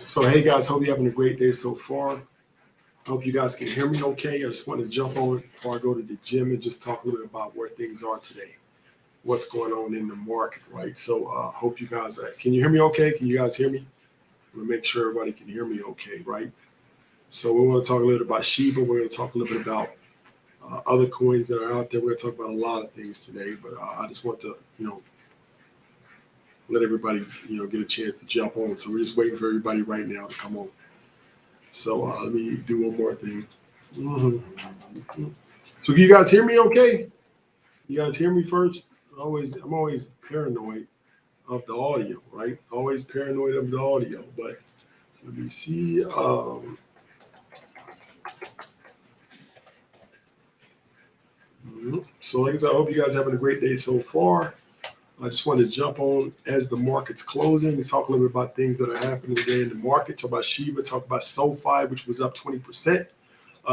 So hey guys, hope you're having a great day so far. Hope you guys can hear me okay. I just want to jump on before I go to the gym and just talk a little bit about where things are today, what's going on in the market, right? So hope you guys, can you hear me okay? Can you guys hear me? I'm gonna make sure everybody can hear me okay, right? So we want to talk a little bit about SHIBA. We're going to talk a little bit about other coins that are out there. We're going to talk about a lot of things today, but I just want to, let everybody, get a chance to jump on. So we're just waiting for everybody right now to come on. So let me do one more thing. So can you guys hear me okay? You guys hear me first? I'm always paranoid of the audio, right? Always paranoid of the audio, but let me see. So like I said, I hope you guys are having a great day so far. I just wanted to jump on as the market's closing and talk a little bit about things that are happening today in the market. Talk about SHIBA, talk about SoFi, which was up 20%.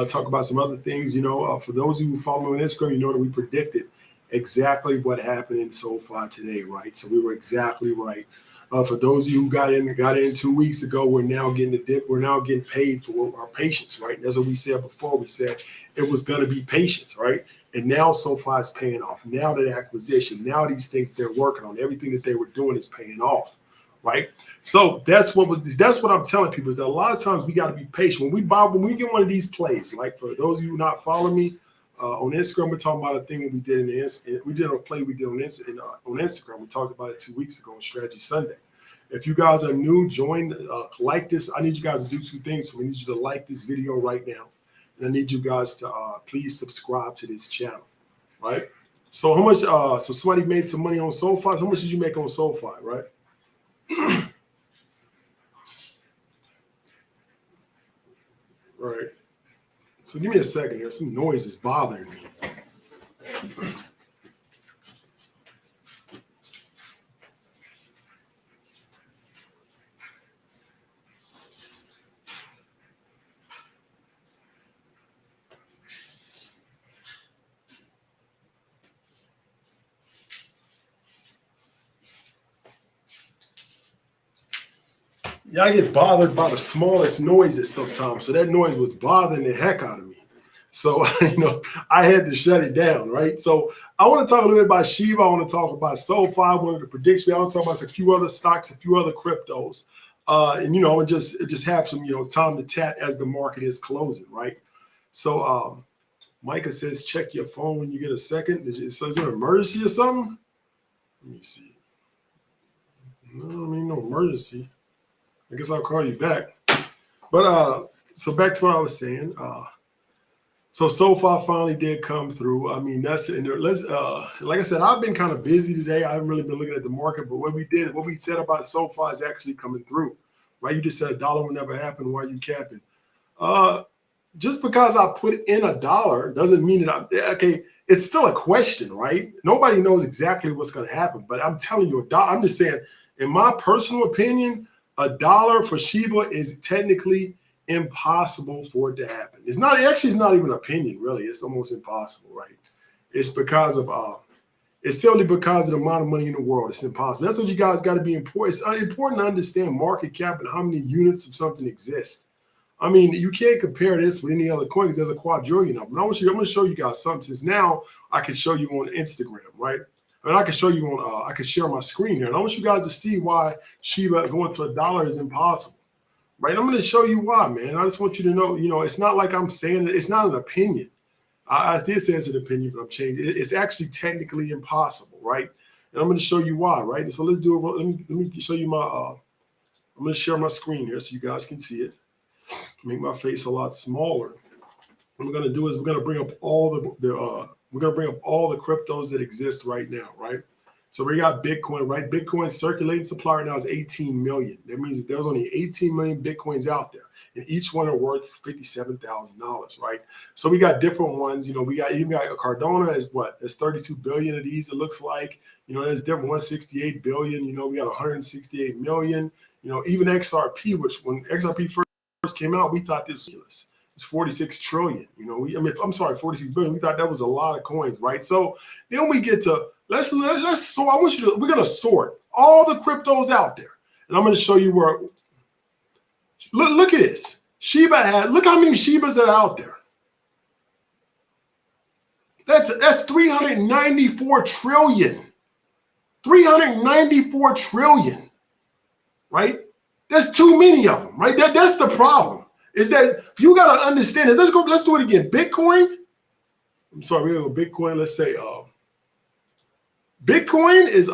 Talk about some other things. For those of you who follow me on Instagram, you know that we predicted exactly what happened in SoFi today, right? So we were exactly right. For those of you who got in 2 weeks ago, we're now getting the dip. We're now getting paid for our patience, right? That's what we said before. We said it was going to be patience, right? And now SoFi is paying off. Now the acquisition, now these things they're working on, everything that they were doing is paying off, right? So that's what I'm telling people is that a lot of times we got to be patient. When we get one of these plays, like for those of you who not following me on Instagram, we're talking about a thing that we did a play we did on Instagram. We talked about it 2 weeks ago on Strategy Sunday. If you guys are new, join, like this. I need you guys to do two things. So we need you to like this video right now. And I need you guys to please subscribe to this channel, right? So how much, so somebody made some money on SoFi. How much did you make on SoFi, right? Right. So give me a second here. Some noise is bothering me. Yeah, I get bothered by the smallest noises sometimes. So that noise was bothering the heck out of me. So, I had to shut it down, right? So I want to talk a little bit about SHIBA. I want to talk about SoFi, one of the predictions. I want to talk about a few other stocks, a few other cryptos. And just have some, time to chat as the market is closing, right? So Micah says, check your phone when you get a second. So is there an emergency or something? Let me see. No emergency. I guess I'll call you back. But so back to what I was saying. So SoFi finally did come through. I mean, like I said, I've been kind of busy today. I haven't really been looking at the market, but what we said about SoFi is actually coming through, right? You just said $1 will never happen. Why are you capping? Just because I put in $1 doesn't mean that okay, it's still a question, right? Nobody knows exactly what's going to happen, but I'm telling you, I'm just saying, in my personal opinion, $1 for SHIBA is technically impossible for it to happen. It's not even an opinion, really. It's almost impossible, right? It's because of it's simply because of the amount of money in the world. It's impossible. That's what you guys got to be important. It's important to understand market cap and how many units of something exists. I mean, you can't compare this with any other coin because there's a quadrillion of them. I'm going to show you guys something. Since now I can show you on Instagram, right? And I can show you on, I can share my screen here. And I want you guys to see why SHIBA going to $1 is impossible, right? I'm going to show you why, man. I just want you to know, it's not like I'm saying it. It's not an opinion. I did say it's an opinion, but I'm changing it. It's actually technically impossible, right? And I'm going to show you why, right? So let's do it. Let me show you I'm going to share my screen here so you guys can see it. Make my face a lot smaller. What we're going to do is we're going to bring up all the cryptos that exist right now, right? So we got Bitcoin, right? Bitcoin's circulating supply right now is 18 million. That means that there's only 18 million Bitcoins out there, and each one are worth $57,000, right? So we got different ones. We got Cardano is what? There's 32 billion of these. It looks like. There's different 168 billion. We got 168 million. Even XRP, which when XRP first came out, we thought this was. It's 46 trillion. I'm sorry, 46 billion. We thought that was a lot of coins, right? So then we get to so I want you to, we're gonna sort all the cryptos out there, and I'm gonna show you where Look at this. SHIBA had, look how many SHIBAs are out there. That's 394 trillion. 394 trillion, right? That's too many of them, right? That's the problem. Is that you got to understand this. Let's do it again. Bitcoin. I'm sorry, we're going to go Bitcoin. Let's say Bitcoin is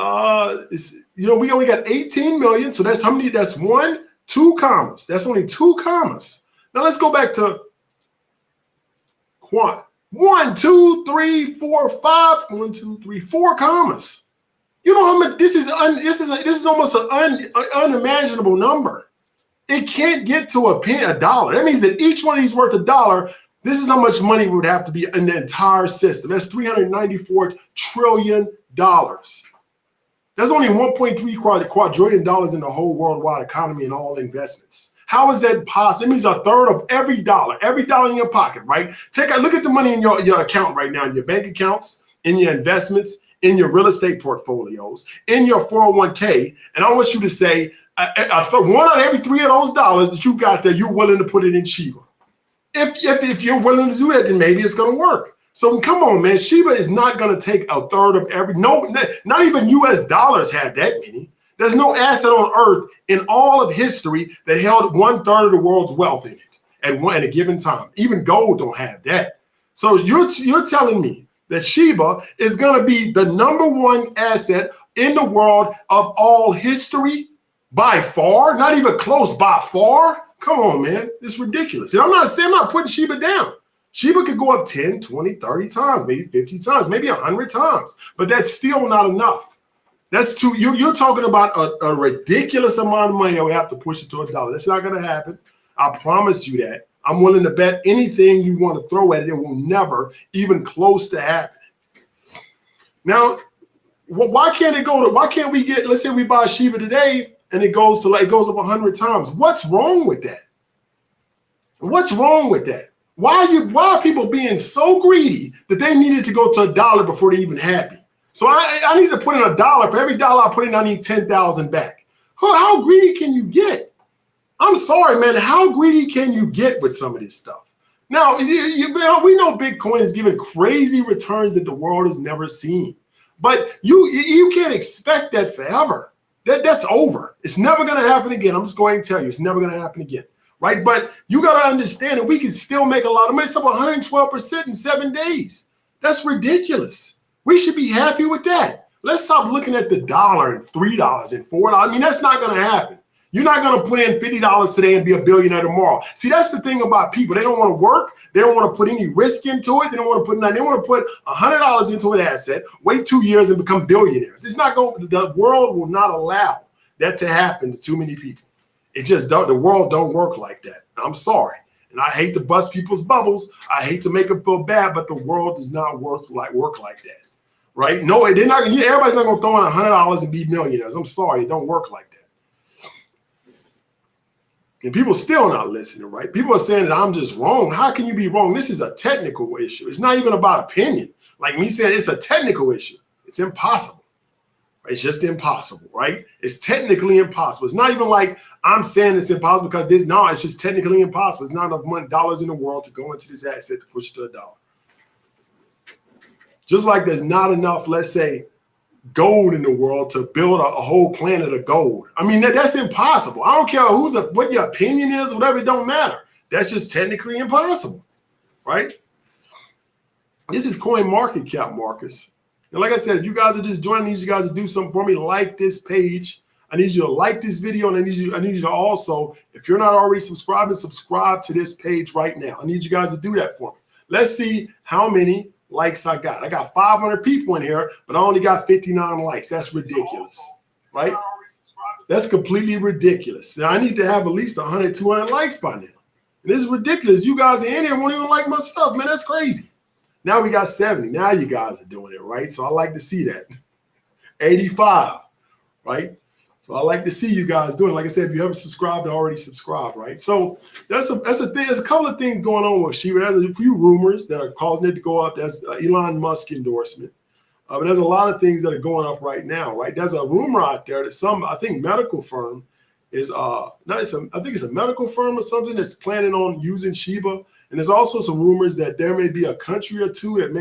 we only got 18 million. So that's how many? That's 1, 2 commas. That's only 2 commas. Now let's go back to quant. 1, 2, 3, 4, 5. 1, 2, 3, 4 commas. You know how much this is? This is almost an unimaginable number. It can't get to a dollar. That means that each one of these worth $1. This is how much money would have to be in the entire system. That's $394 trillion. That's only $1.3 quadrillion in the whole worldwide economy and all investments. How is that possible? It means a third of every dollar in your pocket, right? Take a look at the money in your account right now, in your bank accounts, in your investments, in your real estate portfolios, in your 401k, and I want you to say, 1 out of every 3 of those dollars that you got there, you're willing to put it in SHIBA. If you're willing to do that, then maybe it's going to work. So come on, man. SHIBA is not going to take a third of every, not even US dollars have that many. There's no asset on earth in all of history that held 1/3 of the world's wealth in it at a given time. Even gold don't have that. So you're telling me that SHIBA is going to be the #1 asset in the world of all history by far, not even close, by far. Come on, man. It's ridiculous. And I'm not putting SHIBA down. SHIBA could go up 10, 20, 30 times, maybe 50 times, maybe 100 times, but that's still not enough. That's too, you're talking about a ridiculous amount of money that we have to push it to $1. That's not going to happen. I promise you that. I'm willing to bet anything you want to throw at it. It will never even close to happen. Now, why can't we get, let's say we buy SHIBA today and it goes up 100 times. What's wrong with that? What's wrong with that? Why are people being so greedy that they needed to go to $1 before they're even happy? So I need to put in $1. For every dollar I put in, I need 10,000 back. How greedy can you get? I'm sorry, man. How greedy can you get with some of this stuff? Now, we know Bitcoin is giving crazy returns that the world has never seen. But you can't expect that forever. That's over. It's never going to happen again. I'm just going to tell you, it's never going to happen again. Right? But you got to understand that we can still make a lot of money. It's up 112% in 7 days. That's ridiculous. We should be happy with that. Let's stop looking at the $1 and $3 and $4. I mean, that's not going to happen. You're not going to put in $50 today and be a billionaire tomorrow. See, that's the thing about people. They don't want to work. They don't want to put any risk into it. They don't want to put nothing. They want to put $100 into an asset, wait 2 years and become billionaires. It's not going. The world will not allow that to happen to too many people. It just don't. The world don't work like that. I'm sorry. And I hate to bust people's bubbles. I hate to make them feel bad, but the world does not work like that. Right? No, they're not. Everybody's not going to throw in $100 and be millionaires. I'm sorry. It don't work like that. And people still not listening, right? People are saying that I'm just wrong. How can you be wrong? This is a technical issue. It's not even about opinion. Like me saying it's a technical issue. It's impossible. It's just impossible, right? It's technically impossible. It's not even like I'm saying it's impossible because it's just technically impossible. It's not enough dollars in the world to go into this asset to push it to $1. Just like there's not enough, let's say, gold in the world to build a whole planet of gold. I mean, that's impossible. I don't care what your opinion is, whatever, it don't matter. That's just technically impossible, right? This is Coin Market Cap, Marcus. And like I said, if you guys are just joining, I need you guys to do something for me. Like this page. I need you to like this video, and I need you to also, if you're not already subscribing, subscribe to this page right now. I need you guys to do that for me. Let's see how many likes I got. I got 500 people in here, but I only got 59 likes. That's ridiculous, right? That's completely ridiculous. Now I need to have at least 100, 200 likes by now. And this is ridiculous. You guys are in here won't even like my stuff, man. That's crazy. Now we got 70. Now you guys are doing it, right? So I like to see that. 85, right? So I like to see you guys doing it. Like I said, if you haven't subscribed, already subscribe, right? So that's a thing. There's a couple of things going on with SHIBA. There's a few rumors that are causing it to go up. That's Elon Musk endorsement. But there's a lot of things that are going up right now, right? There's a rumor out there that some, I think, medical firm is I think it's a medical firm or something that's planning on using SHIBA. And there's also some rumors that there may be a country or two that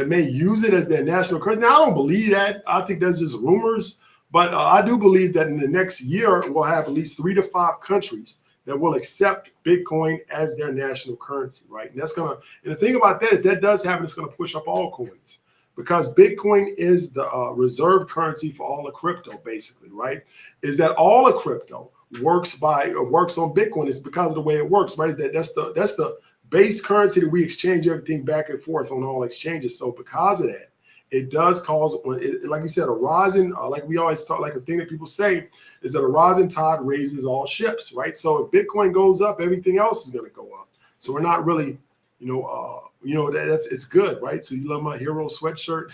may use it as their national currency. Now, I don't believe that. I think that's just rumors. But I do believe that in the next year, we'll have at least 3 to 5 countries that will accept Bitcoin as their national currency, right? And the thing about that, if that does happen, it's gonna push up all coins, because Bitcoin is the reserve currency for all the crypto, basically, right? Is that all the crypto works on Bitcoin? It's because of the way it works, right? That's the base currency that we exchange everything back and forth on all exchanges. So because of that, it does cause, like you said, a rising, like we always talk, like a thing that people say is that a rising tide raises all ships, right? So if Bitcoin goes up, everything else is going to go up. So we're not really, it's good, right? So you love my hero sweatshirt.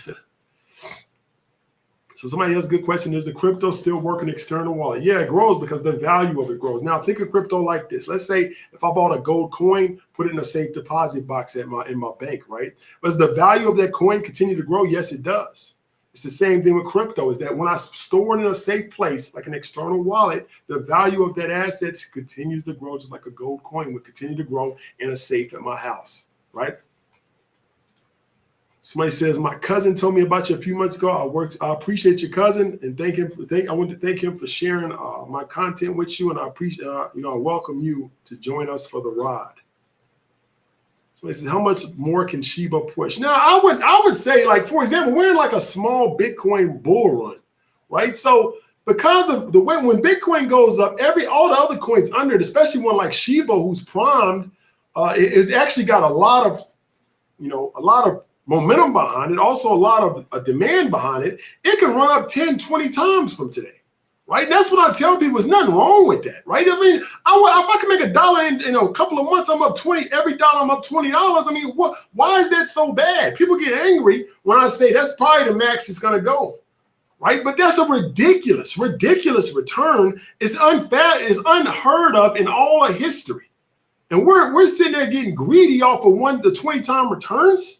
So somebody has a good question. Is the crypto still working external wallet? Yeah, it grows because the value of it grows. Now think of crypto like this. Let's say if I bought a gold coin, put it in a safe deposit box in my bank, right? Does the value of that coin continue to grow? Yes, it does. It's the same thing with crypto, is that when I store it in a safe place, like an external wallet, the value of that asset continues to grow, just like a gold coin would continue to grow in a safe at my house, right? Somebody says, my cousin told me about you a few months ago. I appreciate your cousin and I want to thank him for sharing my content with you. And I appreciate, I welcome you to join us for the ride. Somebody says, how much more can SHIBA push? Now, I would say, like, for example, we're in like a small Bitcoin bull run, right? So because of the way, when Bitcoin goes up, all the other coins under it, especially one like SHIBA, who's primed, is actually got a lot of momentum behind it, also a lot of demand behind it. It can run up 10, 20 times from today, right? That's what I tell people. There's nothing wrong with that, right? I mean, if I can make $1 in a couple of months, I'm up 20, every dollar I'm up $20. I mean, why is that so bad? People get angry when I say that's probably the max it's gonna go, right? But that's a ridiculous return. It's unheard of in all of history. And we're sitting there getting greedy off of 1 to 20 time returns.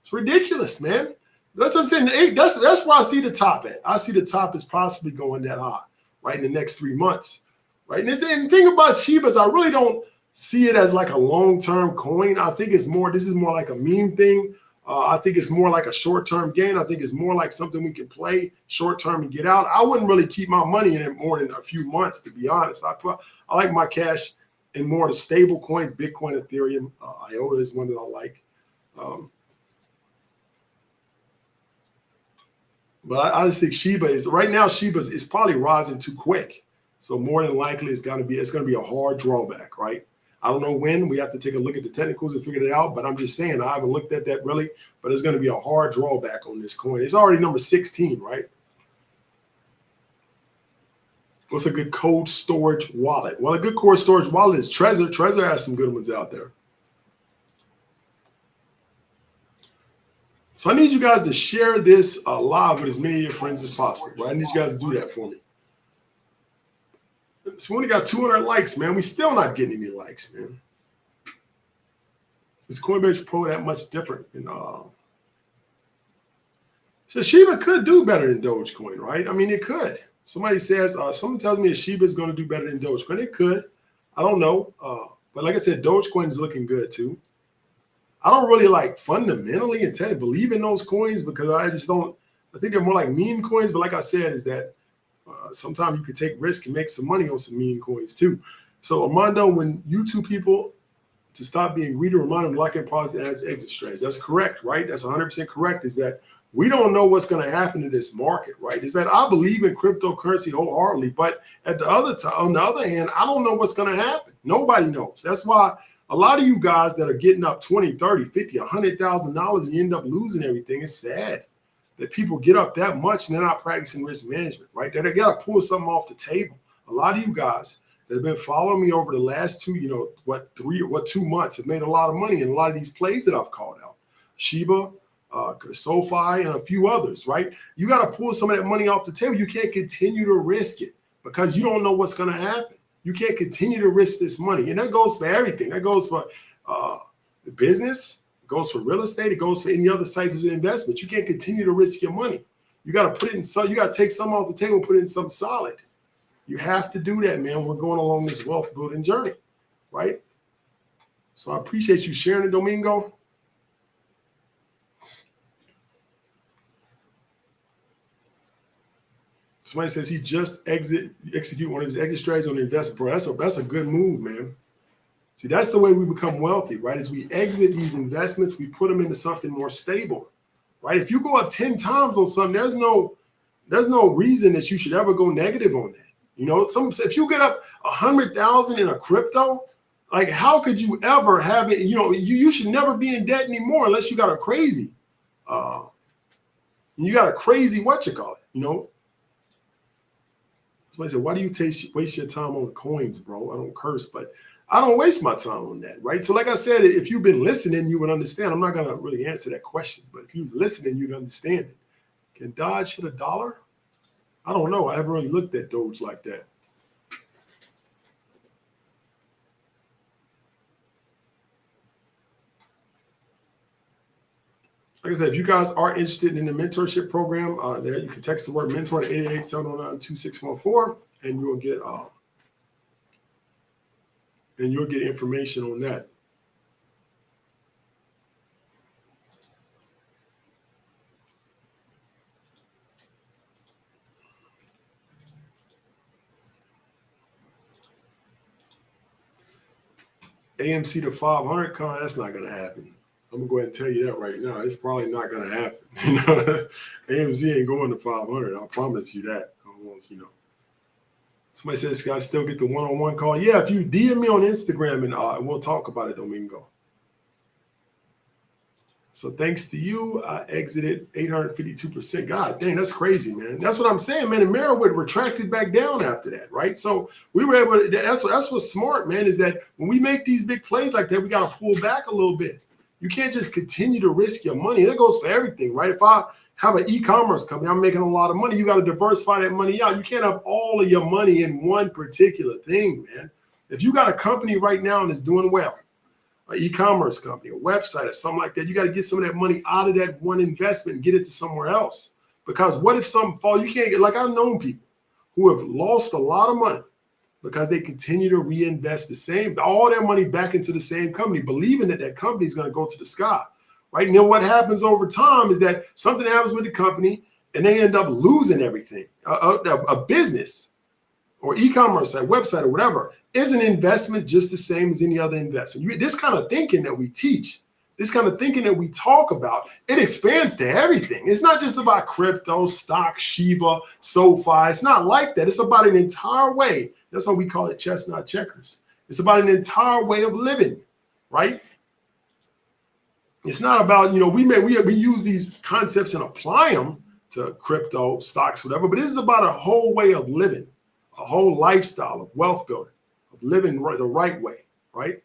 It's ridiculous, man. That's what I'm saying. That's where I see the top at. I see the top is possibly going that high, right, in the next 3 months, right? And the thing about SHIBA is I really don't see it as like a long-term coin. I think this is more like a meme thing. I think it's more like a short-term gain. I think it's more like something we can play short-term and get out. I wouldn't really keep my money in it more than a few months, to be honest. I like my cash in more of the stable coins, Bitcoin, Ethereum. IOTA is one that I like. But I just think SHIBA is probably rising too quick. So more than likely it's gonna be a hard drawback, right? I don't know when. We have to take a look at the technicals and figure it out, but I'm just saying I haven't looked at that really, but it's gonna be a hard drawback on this coin. It's already number 16, right? What's a good cold storage wallet? Well, a good cold storage wallet is Trezor. Trezor has some good ones out there. So I need you guys to share this live with as many of your friends as possible, right? I need you guys to do that for me. So we only got 200 likes, man. We still not getting any likes, man. Is Coinbase Pro that much different? So SHIBA could do better than Dogecoin, right? I mean, it could. Somebody says, someone tells me that SHIBA is going to do better than Dogecoin. It could. I don't know. But like I said, Dogecoin is looking good too. I don't really like fundamentally and tend to believe in those coins because I think they're more like meme coins. But like I said, is that sometimes you could take risk and make some money on some meme coins too. So Armando, when you two people to stop being greedy, remind them to lock in products and exit strategies. That's correct, right? That's 100% correct. Is that we don't know what's going to happen to this market, right? Is that I believe in cryptocurrency wholeheartedly, but on the other hand, I don't know what's going to happen. Nobody knows. That's why a lot of you guys that are getting up 20, 30, 50, $100,000 and you end up losing everything. It's sad that people get up that much and they're not practicing risk management, right? They got to pull something off the table. A lot of you guys that have been following me over the last 2 months have made a lot of money in a lot of these plays that I've called out. SHIBA, SoFi, and a few others, right? You got to pull some of that money off the table. You can't continue to risk it because you don't know what's going to happen. You can't continue to risk this money. And that goes for everything. That goes for the business. It goes for real estate. It goes for any other types of investments. You can't continue to risk your money. You got to put it in some, you got to take some off the table and put it in something solid. You have to do that, man. We're going along this wealth building journey, right? So I appreciate you sharing it, Domingo. Somebody says he just execute one of his exit strategies on the investment pro. That's a good move, man. See, that's the way we become wealthy, right? As we exit these investments, we put them into something more stable, right? If you go up 10 times on something, there's no reason that you should ever go negative on that. You know, if you get up 100,000 in a crypto, like how could you ever have it? You know, you should never be in debt anymore unless you got a crazy, what you call it, you know? Somebody said, why do you waste your time on coins, bro? I don't curse, but I don't waste my time on that, right? So like I said, if you've been listening, you would understand. I'm not going to really answer that question, but if you was listening, you'd understand it. Can Dodge hit $1? I don't know. I haven't really looked at Doge like that. Like I said, if you guys are interested in the mentorship program, there you can text the word mentor to 888-709-2614, and you'll get information on that. AMC to 500 coin, that's not going to happen. I'm going to go ahead and tell you that right now. It's probably not going to happen. You know, AMC ain't going to 500. I promise you that. You know. Somebody says, "Can I still get the one-on-one call?" Yeah, if you DM me on Instagram and we'll talk about it, Domingo. So thanks to you, I exited 852%. God dang, that's crazy, man. That's what I'm saying, man. And Merriwood retracted back down after that, right? So we were able to, that's what's smart, man, is that when we make these big plays like that, we got to pull back a little bit. You can't just continue to risk your money. And that goes for everything, right? If I have an e-commerce company, I'm making a lot of money, you got to diversify that money out. You can't have all of your money in one particular thing, man. If you got a company right now and it's doing well, an e-commerce company, a website or something like that, you got to get some of that money out of that one investment and get it to somewhere else. Because what if something falls? You can't get, like I've known people who have lost a lot of money because they continue to reinvest all their money back into the same company, believing that that company is going to go to the sky, right? And then what happens over time is that something happens with the company and they end up losing everything. A business or e-commerce site, website or whatever is an investment just the same as any other investment. This kind of thinking that we teach, this kind of thinking that we talk about, it expands to everything. It's not just about crypto, stock, SHIBA, SoFi. It's not like that. It's about an entire way. That's why we call it chestnut checkers. It's about an entire way of living, right? It's not about, you know, we use these concepts and apply them to crypto, stocks, whatever, but this is about a whole way of living, a whole lifestyle of wealth building, of living the right way, right?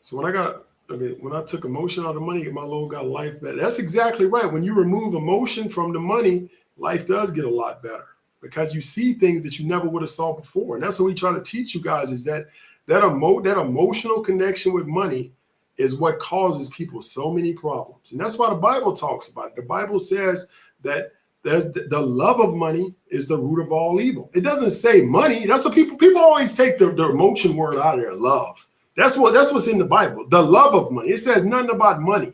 So when I took emotion out of money, my loan got life better. That's exactly right. When you remove emotion from the money, life does get a lot better because you see things that you never would have saw before. And that's what we try to teach you guys is that emotional connection with money is what causes people so many problems. And that's why the Bible talks about it. The Bible says that the love of money is the root of all evil. It doesn't say money. That's what people always take the emotion word out of there, love. That's what's in the Bible, the love of money. It says nothing about money.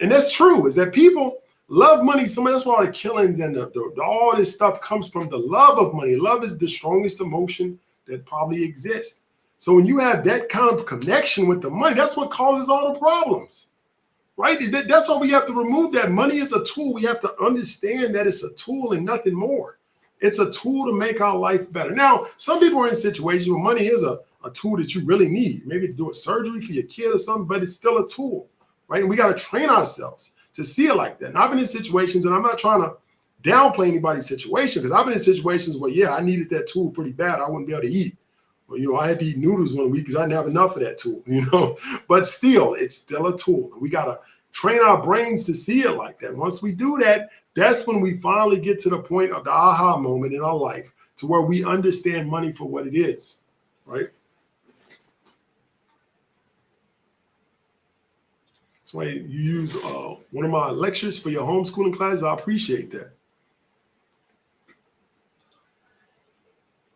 And that's true, is that people love money. That's why all the killings and all this stuff comes from the love of money. Love is the strongest emotion that probably exists. So when you have that kind of connection with the money, that's what causes all the problems, right? That's why we have to remove that. Money is a tool. We have to understand that it's a tool and nothing more. It's a tool to make our life better. Now, some people are in situations where money is a tool that you really need, maybe to do a surgery for your kid or something, but it's still a tool, right? And we got to train ourselves to see it like that. And I've been in situations, and I'm not trying to downplay anybody's situation, because I've been in situations where, yeah, I needed that tool pretty bad. I wouldn't be able to eat. Well, you know, I had to eat noodles one week because I didn't have enough of that tool, you know, but still, it's still a tool. And we got to train our brains to see it like that. Once we do that, that's when we finally get to the point of the aha moment in our life to where we understand money for what it is. right? That's why you use one of my lectures for your homeschooling class. I appreciate that.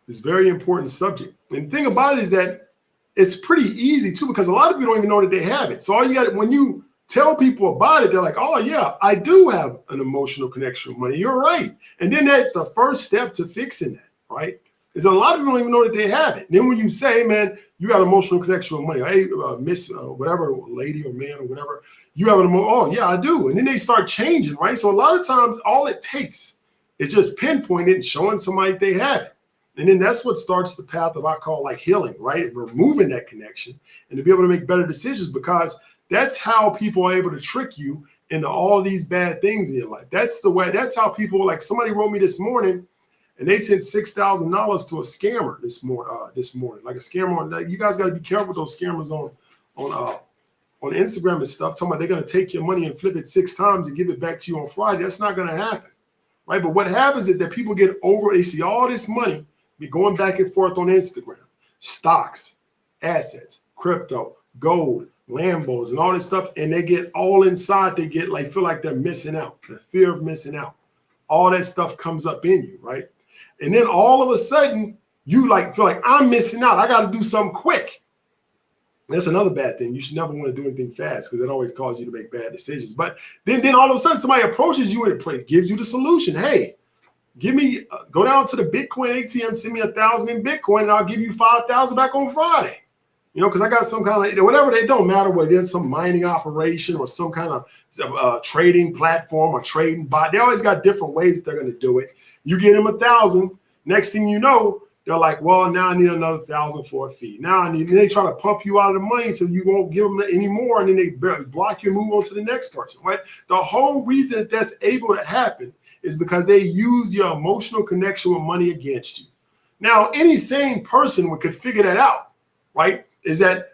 It's a very important subject. And the thing about it is that it's pretty easy too, because a lot of people don't even know that they have it. So all you got, when you tell people about it, they're like, oh yeah, I do have an emotional connection with money. You're right. And then that's the first step to fixing that, right? Is a lot of people don't even know that they have it. And then when you say, man, you got an emotional connection with money, hey, miss, whatever, lady or man or whatever, you have an oh yeah, I do. And then they start changing, right? So a lot of times all it takes is just pinpointing and showing somebody they have it. And then that's what starts the path of, I call, like healing, right? Removing that connection and to be able to make better decisions, because that's how people are able to trick you into all these bad things in your life. That's the way, that's how people, like somebody wrote me this morning and they sent $6,000 to a scammer this morning, like a scammer. Like, you guys got to be careful with those scammers on Instagram and stuff, talking about they're going to take your money and flip it 6 times and give it back to you on Friday. That's not going to happen, right? But what happens is that people get over, they see all this money be going back and forth on Instagram, stocks, assets, crypto, gold, Lambos, and all this stuff, and they get all inside. They get like, feel like they're missing out, the fear of missing out. All that stuff comes up in you, right? And then all of a sudden, you like feel like I'm missing out. I got to do something quick. That's another bad thing. You should never want to do anything fast, because it always causes you to make bad decisions. But then all of a sudden, somebody approaches you and gives you the solution. Hey, give me, go down to the Bitcoin ATM, send me 1,000 in Bitcoin, and I'll give you 5,000 back on Friday. You know, because I got some kind of, whatever, they don't matter what it is, some mining operation or some kind of trading platform or trading bot. They always got different ways that they're going to do it. You get them 1,000. Next thing you know, they're like, well, now I need another 1,000 for a fee. Now I need, and they try to pump you out of the money until you won't give them any more. And then they block you and move on to the next person, right? The whole reason that that's able to happen is because they use your emotional connection with money against you. Now, any sane person could figure that out, right? Is that,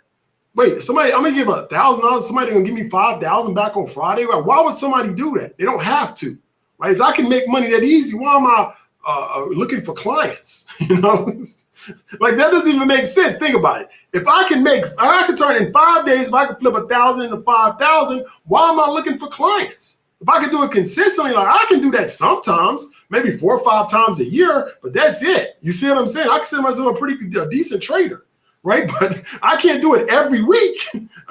wait, somebody, I'm gonna give $1,000, somebody gonna give me 5,000 back on Friday? Why would somebody do that? They don't have to, right? If I can make money that easy, why am I looking for clients? You know, like that doesn't even make sense. Think about it. If I can turn in 5 days, if I can flip 1,000 into 5,000, why am I looking for clients? If I can do it consistently, like I can do that sometimes, maybe 4 or 5 times a year, but that's it. You see what I'm saying? I consider myself a decent trader, right? But I can't do it every week.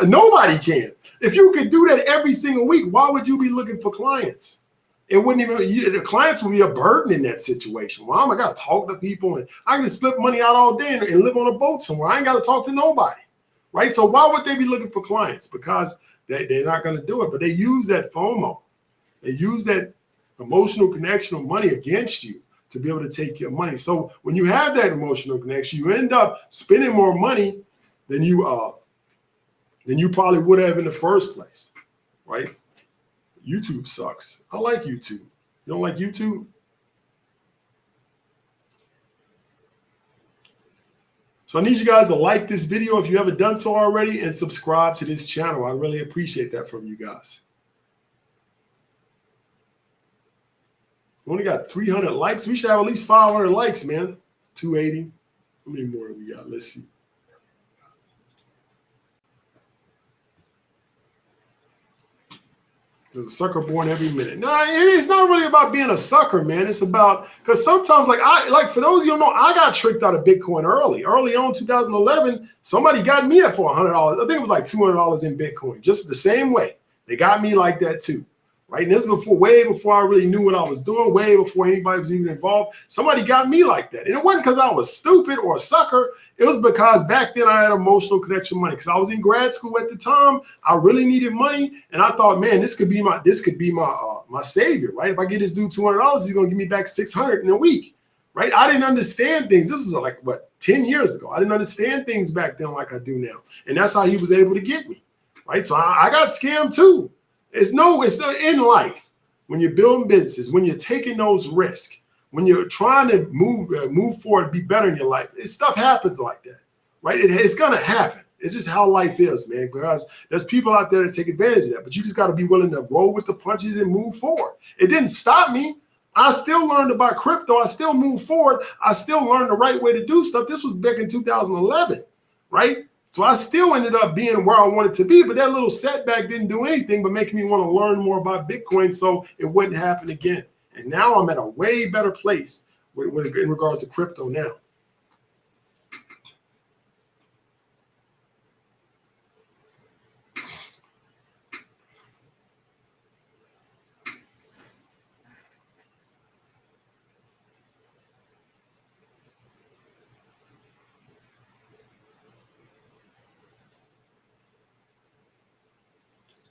Nobody can. If you could do that every single week, why would you be looking for clients? It wouldn't even, the clients would be a burden in that situation. Well, I got to talk to people, and I can just flip money out all day and live on a boat somewhere. I ain't got to talk to nobody, right? So why would they be looking for clients? Because they're not going to do it, but they use that FOMO. They use that emotional connection of money against you to be able to take your money. So when you have that emotional connection, you end up spending more money than you probably would have in the first place, right? YouTube sucks. I like YouTube. You don't like YouTube? So I need you guys to like this video if you haven't done so already, and subscribe to this channel. I really appreciate that from you guys. We only got 300 likes. We should have at least 500 likes, man. 280. How many more have we got? Let's see. There's a sucker born every minute. No, it's not really about being a sucker, man. It's about, because sometimes, like for those of you who know, I got tricked out of Bitcoin early. Early on, 2011, somebody got me up for $100. I think it was like $200 in Bitcoin, just the same way. They got me like that too. Right? And this is way before I really knew what I was doing, way before anybody was even involved. Somebody got me like that. And it wasn't because I was stupid or a sucker. It was because back then I had emotional connection money, because I was in grad school at the time. I really needed money. And I thought, man, this could be my savior, right? If I get this dude $200, he's going to give me back $600 in a week, right? I didn't understand things. This was like, what, 10 years ago. I didn't understand things back then like I do now. And that's how he was able to get me, right? So I got scammed too. It's in life, when you're building businesses, when you're taking those risks, when you're trying to move forward, be better in your life, stuff happens like that, right? It's going to happen. It's just how life is, man, because there's people out there that take advantage of that, but you just got to be willing to roll with the punches and move forward. It didn't stop me. I still learned about crypto. I still moved forward. I still learned the right way to do stuff. This was back in 2011, right? So I still ended up being where I wanted to be, but that little setback didn't do anything but make me want to learn more about Bitcoin so it wouldn't happen again. And now I'm at a way better place in regards to crypto now.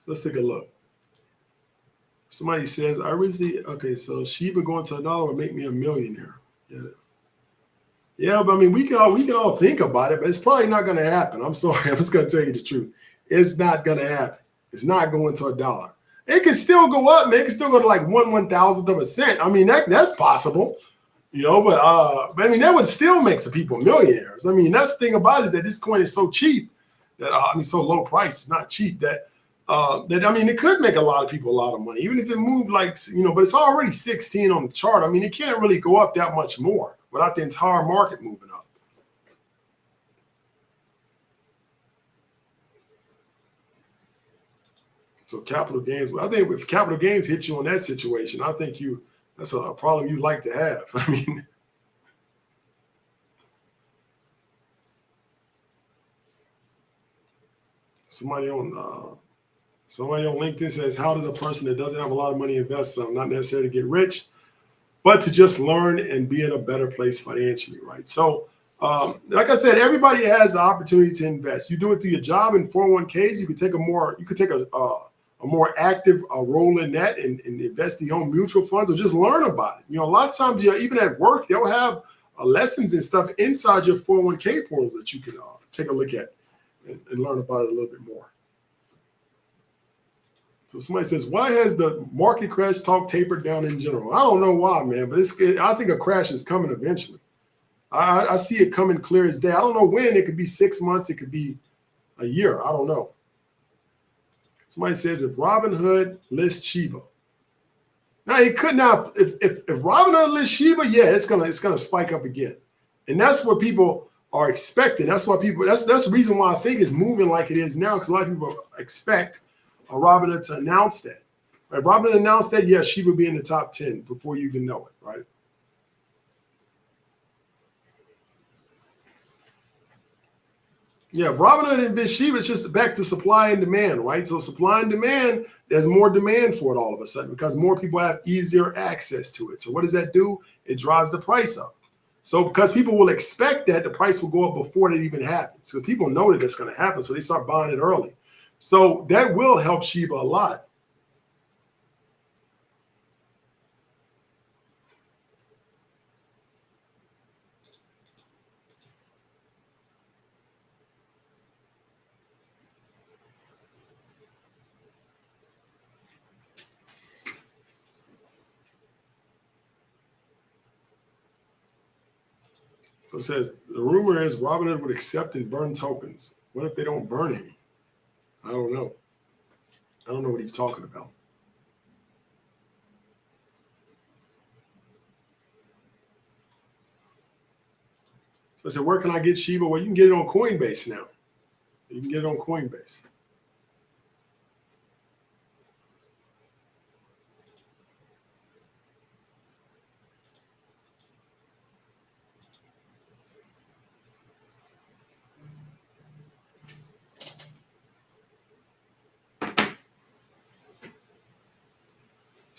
Let's take a look. Somebody says, I recently, okay, so SHIBA going to $1 will make me a millionaire. Yeah, but I mean, we can all think about it, but it's probably not going to happen. I'm sorry, I'm just going to tell you the truth. It's not going to happen. It's not going to $1. It can still go up, man. It can still go to like 1/1000th of a cent. I mean, that's possible, you know, but I mean, that would still make some people millionaires. I mean, that's the thing about it is that this coin is so cheap that, I mean, so low price, it's not cheap that, I mean, it could make a lot of people a lot of money, even if it moved like, you know, but it's already 16 on the chart. I mean, it can't really go up that much more without the entire market moving up. So capital gains, I think if capital gains hit you on that situation, I think that's a problem you'd like to have. I mean, somebody on LinkedIn says, how does a person that doesn't have a lot of money invest some? Not necessarily to get rich, but to just learn and be in a better place financially, right? So, like I said, everybody has the opportunity to invest. You do it through your job in 401ks. You could take a more active role in that and invest in your own mutual funds or just learn about it. You know, a lot of times, even at work, they'll have lessons and stuff inside your 401k portals that you can take a look at and learn about it a little bit more. So somebody says, why has the market crash talk tapered down in general? I don't know why, man, but I think a crash is coming eventually. I see it coming clear as day. I don't know when. It could be 6 months. It could be a year. I don't know. Somebody says, if Robinhood lists SHIBA. Now, it could not. If Robinhood lists SHIBA, yeah, it's gonna spike up again. And that's what people are expecting. That's why that's the reason why I think it's moving like it is now, because a lot of people expect Robinhood to announce that. If Robinhood announced that, yeah, SHIBA would be in the top 10 before you even know it, right? Yeah, if Robinhood and SHIBA, it's just back to supply and demand, right? So supply and demand, there's more demand for it all of a sudden because more people have easier access to it. So what does that do? It drives the price up. So because people will expect that, the price will go up before it even happens. So people know that it's going to happen, so they start buying it early. So that will help SHIBA a lot. So it says, the rumor is Robinhood would accept and burn tokens. What if they don't burn any? I don't know. I don't know what he's talking about. So I said, where can I get SHIBA? Well, you can get it on Coinbase now. You can get it on Coinbase.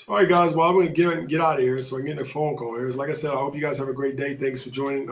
All right, guys. Well, I'm going to get out of here so I can get a phone call here. Like I said, I hope you guys have a great day. Thanks for joining.